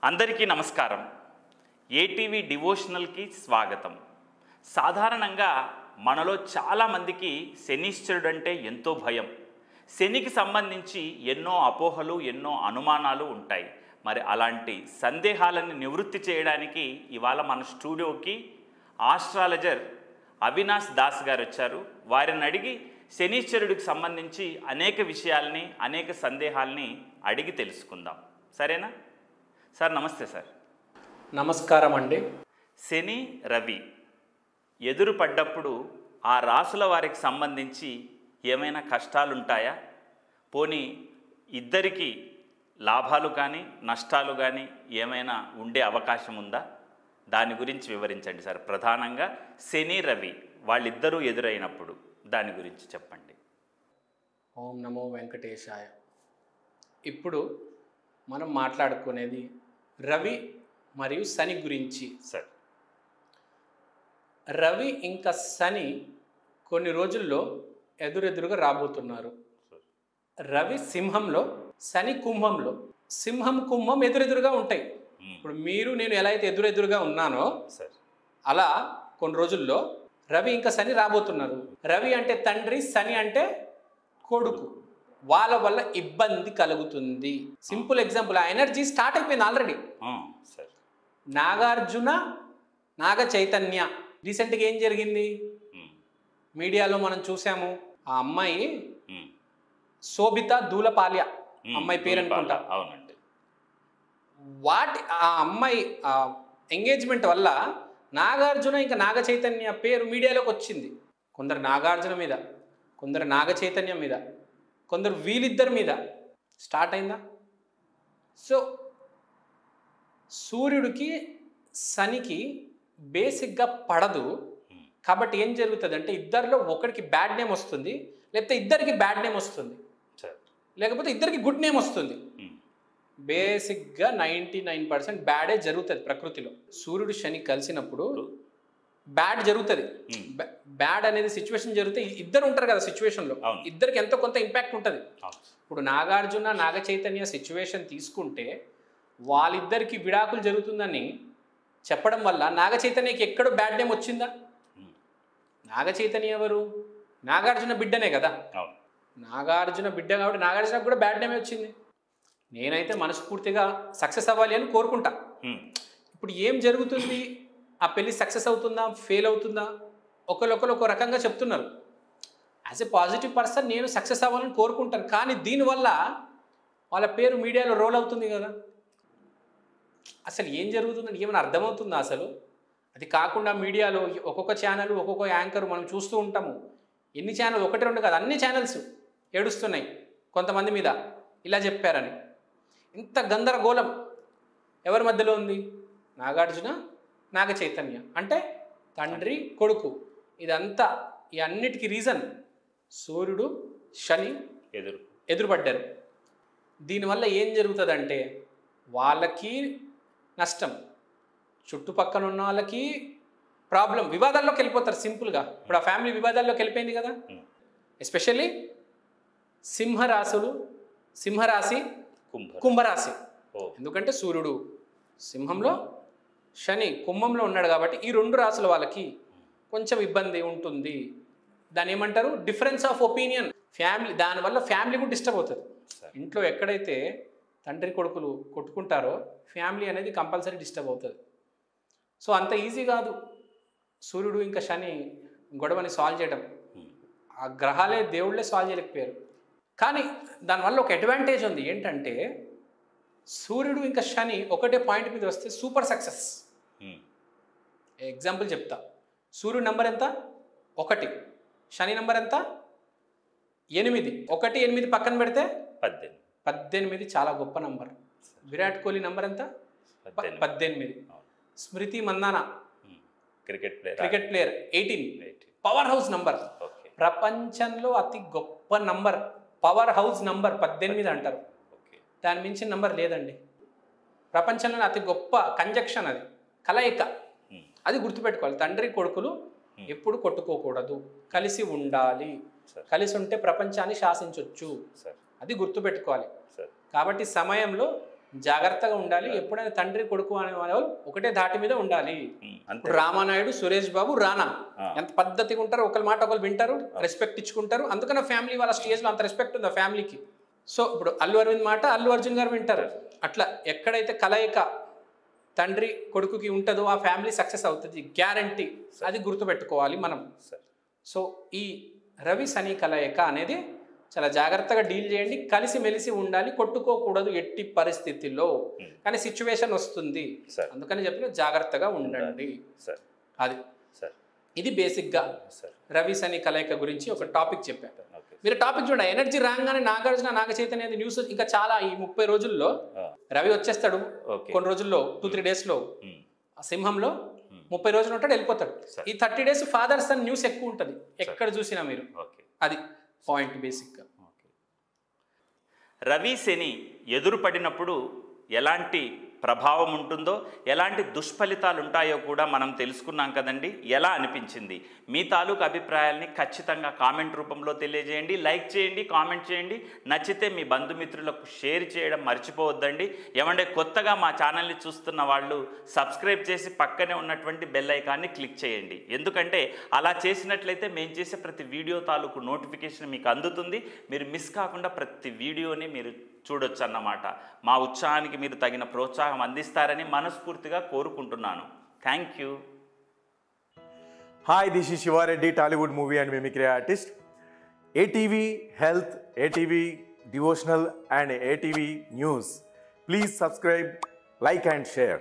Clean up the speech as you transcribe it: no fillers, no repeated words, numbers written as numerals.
అందరికీ నమస్కారం. ఏటీవీ డివోషనల్కి స్వాగతం. సాధారణంగా మనలో చాలామందికి శనీశ్వరుడు అంటే ఎంతో భయం. శనికి సంబంధించి ఎన్నో అపోహలు, ఎన్నో అనుమానాలు ఉంటాయి. మరి అలాంటి సందేహాలను నివృత్తి చేయడానికి ఇవాళ మన స్టూడియోకి ఆస్ట్రాలజర్ అవినాష్ దాస్ గారు వచ్చారు. వారిని అడిగి శనీశ్వరుడికి సంబంధించి అనేక విషయాల్ని, అనేక సందేహాల్ని అడిగి తెలుసుకుందాం. సరేనా సార్? నమస్తే సార్. నమస్కారం అండి. శని, రవి ఎదురు పడ్డప్పుడు ఆ రాసుల వారికి సంబంధించి ఏమైనా కష్టాలు ఉంటాయా? పోనీ ఇద్దరికి లాభాలు కానీ నష్టాలు కానీ ఏమైనా ఉండే అవకాశం ఉందా? దాని గురించి వివరించండి సార్. ప్రధానంగా శని, రవి వాళ్ళిద్దరూ ఎదురైనప్పుడు దాని గురించి చెప్పండి. ఓం నమో వెంకటేశాయ. ఇప్పుడు మనం మాట్లాడుకునేది రవి మరియు శని గురించి. సార్, రవి ఇంకా శని కొన్ని రోజుల్లో ఎదురెదురుగా రాబోతున్నారు. రవి సింహంలో, శని కుంభంలో. సింహం, కుంభం ఎదురెదురుగా ఉంటాయి. ఇప్పుడు మీరు నేను ఎలా అయితే ఎదురెదురుగా ఉన్నానో సార్, అలా కొన్ని రోజుల్లో రవి ఇంకా శని రాబోతున్నారు. రవి అంటే తండ్రి, శని అంటే కొడుకు. వాళ్ళ వల్ల ఇబ్బంది కలుగుతుంది. సింపుల్ ఎగ్జాంపుల్, ఆ ఎనర్జీ స్టార్ట్ అయిపోయింది ఆల్రెడీ. నాగార్జున, నాగ చైతన్య రీసెంట్గా ఏం జరిగింది మీడియాలో మనం చూసాము. ఆ అమ్మాయి శోభిత దూలపాల్య అమ్మాయి పేరు అనుకుంటా. అవునండి. ఆ అమ్మాయి ఎంగేజ్మెంట్ వల్ల నాగార్జున ఇంకా నాగ చైతన్య పేరు మీడియాలోకి వచ్చింది. కొందరు నాగార్జున మీద, కొందరు నాగ చైతన్యం మీద, కొందరు వీళ్ళిద్దరి మీద స్టార్ట్ అయిందా. సో సూర్యుడికి శనికి బేసిక్గా పడదు. కాబట్టి ఏం జరుగుతుంది అంటే ఇద్దరిలో ఒకరికి బ్యాడ్ నేమ్ వస్తుంది, లేకపోతే ఇద్దరికి బ్యాడ్ నేమ్ వస్తుంది, లేకపోతే ఇద్దరికి గుడ్ నేమ్ వస్తుంది. బేసిక్గా 99% బ్యాడే జరుగుతుంది ప్రకృతిలో. సూర్యుడు శని కలిసినప్పుడు బ్యాడ్ జరుగుతుంది. బ్యాడ్ అనేది సిచ్యువేషన్ జరిగితే ఇద్దరు ఉంటారు కదా సిచ్యువేషన్లో, ఇద్దరికి ఎంతో కొంత ఇంపాక్ట్ ఉంటుంది. ఇప్పుడు నాగార్జున, నాగ చైతన్య సిచ్యువేషన్ తీసుకుంటే వాళ్ళిద్దరికి విడాకులు జరుగుతుందని చెప్పడం వల్ల నాగ చైతన్యకి ఎక్కడో బ్యాడ్ నేమ్ వచ్చిందా? నాగ చైతన్య ఎవరు? నాగార్జున బిడ్డనే కదా. నాగార్జున బిడ్డ కాబట్టి నాగార్జునకు కూడా బ్యాడ్ నేమే వచ్చింది. నేనైతే మనస్ఫూర్తిగా సక్సెస్ అవ్వాలి అని కోరుకుంటా. ఇప్పుడు ఏం జరుగుతుంది? ఆ పెళ్ళి సక్సెస్ అవుతుందా, ఫెయిల్ అవుతుందా? ఒకరు ఒక రకంగా చెప్తున్నారు. యాజ్ ఎ పాజిటివ్ పర్సన్ నేను సక్సెస్ అవ్వాలని కోరుకుంటాను. కానీ దీనివల్ల వాళ్ళ పేరు మీడియాలో రోల్ అవుతుంది కదా. అసలు ఏం జరుగుతుందని ఏమైనా అర్థమవుతుందా అసలు? అది కాకుండా మీడియాలో ఒక్కొక్క ఛానల్, ఒక్కొక్క యాంకర్ మనం చూస్తూ ఉంటాము. ఎన్ని ఛానల్, ఒకటి రెండు కాదు, అన్ని ఛానల్స్ ఏడుస్తున్నాయి కొంతమంది మీద ఇలా చెప్పారని. ఇంత గందరగోళం ఎవరి మధ్యలో ఉంది? నాగార్జున, నాగ చైతన్య అంటే తండ్రి, కొడుకు. ఇదంతా ఈ అన్నిటికీ రీజన్ సూర్యుడు, శని ఎదురుపడ్డారు. దీనివల్ల ఏం జరుగుతుందంటే వాళ్ళకి నష్టం, చుట్టుపక్కల ఉన్న వాళ్ళకి ప్రాబ్లం, వివాదాల్లోకి వెళ్ళిపోతారు సింపుల్గా. ఇప్పుడు ఆ ఫ్యామిలీ వివాదాల్లోకి వెళ్ళిపోయింది కదా. ఎస్పెషల్లీ సింహరాశి, కుంభరాశి. ఎందుకంటే సూర్యుడు సింహంలో, శని కుంభంలో ఉన్నాడు కాబట్టి ఈ రెండు రాసుల వాళ్ళకి కొంచెం ఇబ్బంది ఉంటుంది. దాన్ని ఏమంటారు? Difference of opinion. ఫ్యామిలీ, దానివల్ల ఫ్యామిలీ కూడా డిస్టర్బ్ అవుతుంది. ఇంట్లో ఎక్కడైతే తండ్రి కొడుకులు కొట్టుకుంటారో ఫ్యామిలీ అనేది కంపల్సరీ డిస్టర్బ్ అవుతుంది. సో అంత ఈజీ కాదు సూర్యుడు ఇంకా శని గొడవని సాల్వ్ చేయడం. ఆ గ్రహాలే, దేవుళ్ళే సాల్వ్ చేయలేకపోయారు. కానీ దానివల్ల ఒక అడ్వాంటేజ్ ఉంది. ఏంటంటే సూర్యుడు ఇంకా శని ఒకటే పాయింట్ మీద వస్తే సూపర్ సక్సెస్. ఎగ్జాంపుల్ చెప్తా. సూర్యుడు నెంబర్ ఎంత? 1. శని నెంబర్ ఎంత? 8. 1, 8 పక్కన పెడితే 18. చాలా గొప్ప నంబర్. విరాట్ కోహ్లీ నెంబర్ ఎంత? 18. Smriti Mandhana cricket player 18. Powerhouse number. ప్రపంచంలో అతి గొప్ప నంబర్, పవర్ హౌస్ నంబర్ 18 అంటారు. దాని మించిన నంబర్ లేదండి. ప్రపంచంలోనే అతి గొప్ప కంజక్షన్, అది కలయిక. అది గుర్తుపెట్టుకోవాలి. తండ్రి కొడుకులు ఎప్పుడు కొట్టుకోకూడదు, కలిసి ఉండాలి. కలిసి ఉంటే ప్రపంచాన్ని శాసించవచ్చు. అది గుర్తుపెట్టుకోవాలి. కాబట్టి సమయంలో జాగ్రత్తగా ఉండాలి. ఎప్పుడైనా తండ్రి కొడుకు అనే వాళ్ళు ఒకటే ధాటి మీద ఉండాలి. ఇప్పుడు రామానాయుడు, సురేష్ బాబు, రానా ఎంత పద్ధతిగా ఉంటారు, ఒకరి మాట ఒకరు వింటారు, రెస్పెక్ట్ ఇచ్చుకుంటారు. అందుకనే ఫ్యామిలీ వాళ్ళ స్టేజ్లో అంత రెస్పెక్ట్ ఉంది ఆ ఫ్యామిలీకి. సో ఇప్పుడు అల్లు అరవింద్ మాట అల్లు అర్జున్ గారు వింటారు. అట్లా ఎక్కడైతే కలయిక తండ్రి కొడుకుకి ఉంటుందో ఆ ఫ్యామిలీ సక్సెస్ అవుతుంది, గ్యారంటీ. అది గుర్తుపెట్టుకోవాలి మనం. సో ఈ రవి శని కలయిక అనేది చాలా జాగ్రత్తగా డీల్ చేయండి. కలిసి మెలిసి ఉండాలి, కొట్టుకోకూడదు ఎట్టి పరిస్థితుల్లో. కానీ సిచ్యువేషన్ వస్తుంది, అందుకని చెప్పిన జాగ్రత్తగా ఉండండి. అది ఇది బేసిక్గా రవి శని కలయిక గురించి ఒక టాపిక్ చెప్పాను. మీరు టాపిక్ చూడండి, ఎనర్జీ రాగానే నాగార్జున నాగ చైతన్య అనేది న్యూస్ ఇంకా చాలా. ఈ 30 రోజుల్లో రవి వచ్చేస్తాడు, కొన్ని రోజుల్లో 2-3 డేస్లో సింహంలో 30 రోజులు ఉంటాడు, వెళ్ళిపోతాడు. ఈ 30 డేస్ ఫాదర్ సన్ న్యూస్ ఎక్కువ ఉంటుంది ఎక్కడ చూసినా మీరు. అది పాయింట్ బేసిక్గా. రవి శని ఎదురుపడినప్పుడు ఎలాంటి ప్రభావం ఉంటుందో, ఎలాంటి దుష్ఫలితాలు ఉంటాయో కూడా మనం తెలుసుకున్నాం కదండి. ఎలా అనిపించింది? మీ తాలూకు అభిప్రాయాల్ని ఖచ్చితంగా కామెంట్ రూపంలో తెలియజేయండి. లైక్ చేయండి, కామెంట్ చేయండి. నచ్చితే మీ బంధుమిత్రులకు షేర్ చేయడం మర్చిపోవద్దండి. ఏమంటే కొత్తగా మా ఛానల్ని చూస్తున్న వాళ్ళు సబ్స్క్రైబ్ చేసి పక్కనే ఉన్నటువంటి బెల్ ఐకాన్ని క్లిక్ చేయండి. ఎందుకంటే అలా చేసినట్లయితే మేము చేసే ప్రతి వీడియో తాలూకు నోటిఫికేషన్ మీకు అందుతుంది. మీరు మిస్ కాకుండా ప్రతి వీడియోని మీరు చూడొచ్చు అన్నమాట. మా ఉత్సాహానికి మీరు తగిన ప్రోత్సాహం అందిస్తారని మనస్ఫూర్తిగా కోరుకుంటున్నాను. Thank you. Hi, this is Shiva Reddy, Tollywood movie and mimicry artist. ATV Health, ATV Devotional and ATV News. Please subscribe, like and share.